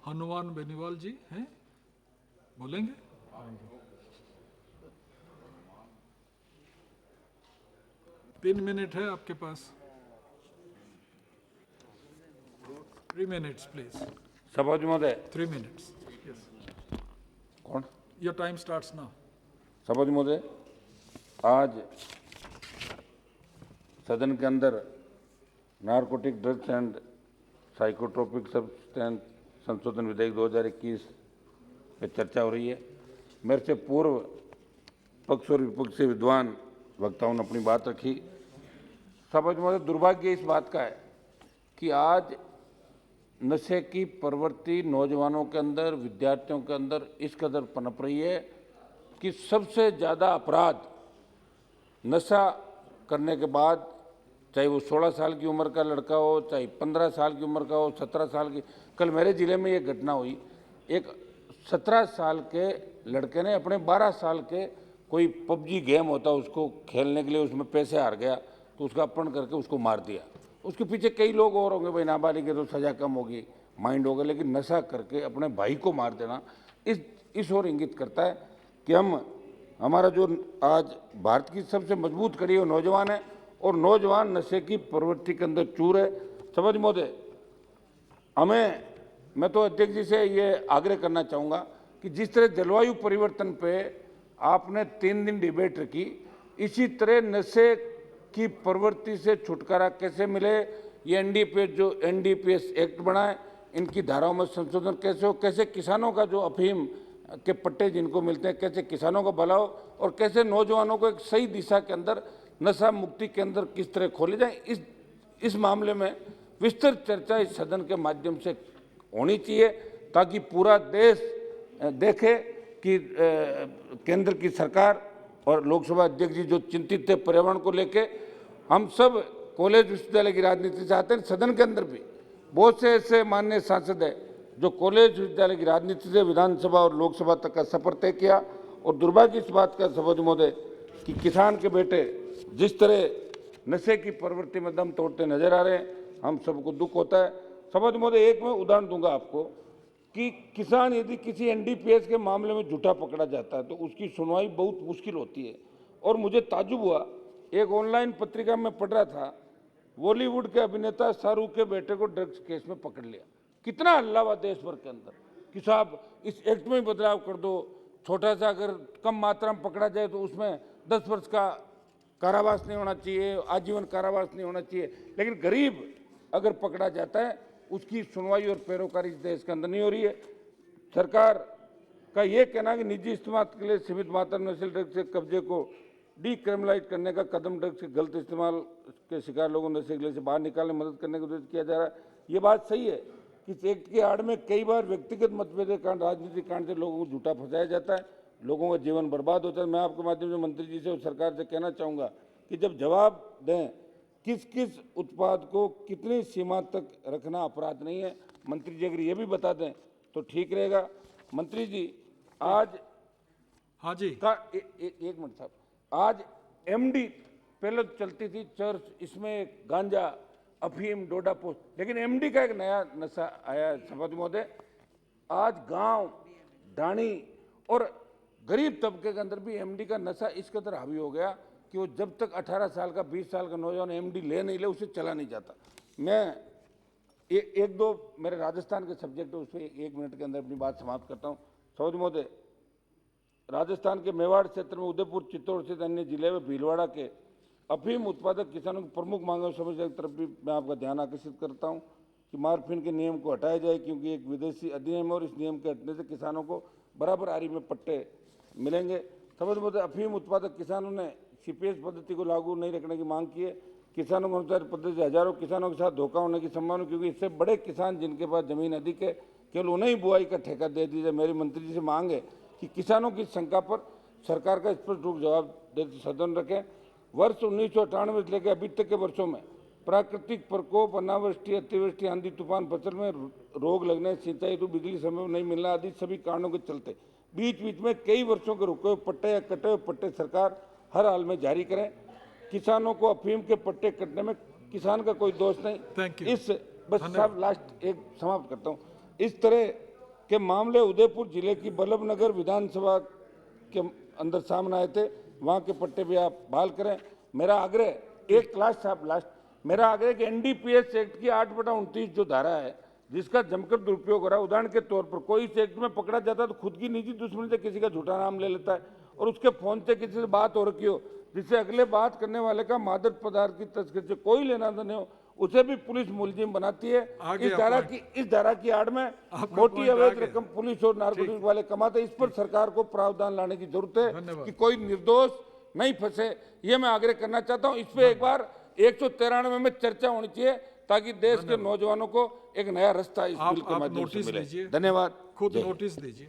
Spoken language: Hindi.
हनुमान बेनीवाल जी हैं, बोलेंगे। 3 मिनट है आपके पास। 3 minutes प्लीज। सभापति महोदय। 3 minutes। यस। कौन? Your time starts now. सभापति महोदय, आज सदन के अंदर narcotic drugs and psychotropic substance संशोधन विधेयक 2021 पे चर्चा हो रही है। मेरे से पूर्व पक्ष और विपक्ष से विद्वान वक्ताओं ने अपनी बात रखी। सभापति महोदय, दुर्भाग्य इस बात का है कि आज नशे की प्रवृत्ति नौजवानों के अंदर, विद्यार्थियों के अंदर इस कदर पनप रही है कि सबसे ज़्यादा अपराध नशा करने के बाद, चाहे वो 16 साल की उम्र का लड़का हो, चाहे 15 साल की उम्र का हो, 17 साल की। कल मेरे ज़िले में ये घटना हुई, एक 17 साल के लड़के ने अपने 12 साल के कोई पबजी गेम होता उसको खेलने के लिए उसमें पैसे हार गया तो उसका अपहरण करके उसको मार दिया। उसके पीछे कई लोग और होंगे, भाई नाबालिग है तो सज़ा कम होगी, माइंड होगा, लेकिन नशा करके अपने भाई को मार देना इस ओर इंगित करता है कि हमारा जो आज भारत की सबसे मजबूत कड़ी वो नौजवान है और नौजवान नशे की प्रवृत्ति के अंदर चूर है। सभापति महोदय, मैं तो अध्यक्ष जी से ये आग्रह करना चाहूँगा कि जिस तरह जलवायु परिवर्तन पे आपने 3 दिन डिबेट रखी, इसी तरह नशे की प्रवृत्ति से छुटकारा कैसे मिले, ये एनडीपीएस एक्ट बनाए, इनकी धाराओं में संशोधन कैसे हो, कैसे किसानों का जो अफीम के पट्टे जिनको मिलते हैं कैसे किसानों को भला हो, और कैसे नौजवानों को एक सही दिशा के अंदर नशा मुक्ति के अंदर किस तरह खोले जाए, इस मामले में विस्तृत चर्चा इस सदन के माध्यम से होनी चाहिए ताकि पूरा देश देखे कि केंद्र की सरकार और लोकसभा अध्यक्ष जी जो चिंतित थे पर्यावरण को लेके, हम सब कॉलेज विश्वविद्यालय की राजनीति चाहते हैं। सदन के अंदर भी बहुत से ऐसे माननीय सांसद हैं जो कॉलेज विश्वविद्यालय की राजनीति से विधानसभा और लोकसभा तक का सफर तय किया। और दुर्भाग्य इस बात का सभापति महोदय कि किसान के बेटे जिस तरह नशे की प्रवृत्ति में दम तोड़ते नजर आ रहे हैं, हम सबको दुख होता है। सभापति महोदय, एक मैं उदाहरण दूंगा आपको कि किसान यदि किसी एनडीपीएस के मामले में झूठा पकड़ा जाता है तो उसकी सुनवाई बहुत मुश्किल होती है। और मुझे ताज्जुब हुआ, एक ऑनलाइन पत्रिका में पढ़ रहा था, बॉलीवुड के अभिनेता शाहरुख के बेटे को ड्रग्स केस में पकड़ लिया। कितना हल्ला हुआ देश भर के अंदर कि साहब इस एक्ट में बदलाव कर दो, छोटा सा अगर कम मात्रा में पकड़ा जाए तो उसमें 10 वर्ष का कारावास नहीं होना चाहिए, आजीवन कारावास नहीं होना चाहिए। लेकिन गरीब अगर पकड़ा जाता है उसकी सुनवाई और पैरोकारी इस देश के अंदर नहीं हो रही है। सरकार का ये कहना कि निजी इस्तेमाल के लिए सीमित मात्रा में नशीले ड्रग्स के कब्जे को डीक्रिमिनलाइज करने का कदम ड्रग्स के गलत इस्तेमाल के शिकार लोगों को नशे के से बाहर निकालने में मदद करने के उद्देश्य किया जा रहा है। ये बात सही है कि इस एक्ट के आड़ में कई बार व्यक्तिगत मतभेद के कारण, राजनीतिक कारण से लोगों को झूठा फंसाया जाता है, लोगों का जीवन बर्बाद होता है। मैं आपके माध्यम से मंत्री जी से और सरकार से कहना चाहूँगा कि जब जवाब दें किस किस उत्पाद को कितनी सीमा तक रखना अपराध नहीं है, मंत्री जी अगर ये भी बता दें तो ठीक रहेगा। मंत्री जी, आज हाँ जी का एक मिनट साहब, आज एमडी पहले तो चलती थी चर्च, इसमें गांजा, अफीम, डोडा पोस्ट, लेकिन एमडी का एक नया नशा आया। सभापति महोदय, आज गांव, ढाणी और गरीब तबके के अंदर भी एमडी का नशा इस कदर हावी हो गया कि वो जब तक 18 साल का 20 साल का नौजवान एमडी ले नहीं ले उसे चला नहीं जाता। मैं एक दो मेरे राजस्थान के सब्जेक्ट है उस पर 1 मिनट के अंदर अपनी बात समाप्त करता हूँ। सभापति महोदय, राजस्थान के मेवाड़ क्षेत्र में उदयपुर, चित्तौड़ सहित अन्य जिले में भीलवाड़ा के अफीम उत्पादक किसानों की प्रमुख मांगों समस्या की तरफ भी मैं आपका ध्यान आकर्षित करता हूं कि मार्फिन के नियम को हटाया जाए, क्योंकि एक विदेशी अधिनियम है और इस नियम के हटने से किसानों को बराबर आरी में पट्टे मिलेंगे। सभापति महोदय, अफीम उत्पादक किसानों ने सीपीएस पद्धति को लागू नहीं रखने की मांग की है। किसानों के अनुसार पद्धति से हजारों किसानों के साथ धोखा होने की संभावना, क्योंकि इससे बड़े किसान जिनके पास जमीन अधिक है केवल उन्हें ही बुआई का ठेका दे दीजिए। मेरी मंत्री जी से मांग है कि किसानों की शंका पर सरकार का स्पष्ट रूप जवाब देते सदन रखें। वर्ष 1998 से लेकर अभी तक के वर्षों में प्राकृतिक प्रकोप, अनावृष्टि, अतिवृष्टि, आंधी तूफान, फसल में रोग लगने, सिंचाई हेतु बिजली समय में नहीं मिलना आदि सभी कारणों के चलते बीच बीच में कई वर्षों के रुके हुए पट्टे या कटे हुए पट्टे सरकार हर हाल में जारी करें। किसानों को अफीम के पट्टे कटने में किसान का कोई दोष नहीं। Thank you. इस बस साहब लास्ट एक समाप्त करता हूँ। इस तरह के मामले उदयपुर जिले की बल्लभनगर विधानसभा के अंदर सामने आए थे, वहाँ के पट्टे भी आप बहाल करें। मेरा आग्रह एक लास्ट साहब लास्ट मेरा आग्रह कि एनडीपीएस एक्ट की 8/29 जो धारा है जिसका जमकर दुरुपयोग हो रहा है, उदाहरण के तौर पर कोई इस एक्ट में पकड़ा जाता है तो खुद की निजी दुश्मनी से किसी का झूठा नाम ले लेता है और उसके फोन से किसी से बात हो रखी हो जिससे अगले बात करने वाले का मादक पदार्थ की तस्करी से कोई लेना देना हो, उसे भी पुलिस मुलजिम बनाती है। आगे इस धारा की आड़ में मोटी point अवैध आगे। रकम पुलिस और नारकोटिक्स वाले कमाते हैं। इस पर सरकार को प्रावधान लाने की जरूरत है धन्यवाद। कि कोई निर्दोष नहीं फंसे, ये मैं आग्रह करना चाहता हूं। इस पे एक बार 193 में चर्चा होनी चाहिए ताकि देश के नौजवानों को एक नया रास्ता इस बिल के आप माध्यम से नोटिस मिले। लीजिए। धन्यवाद। खुद नोटिस दीजिए।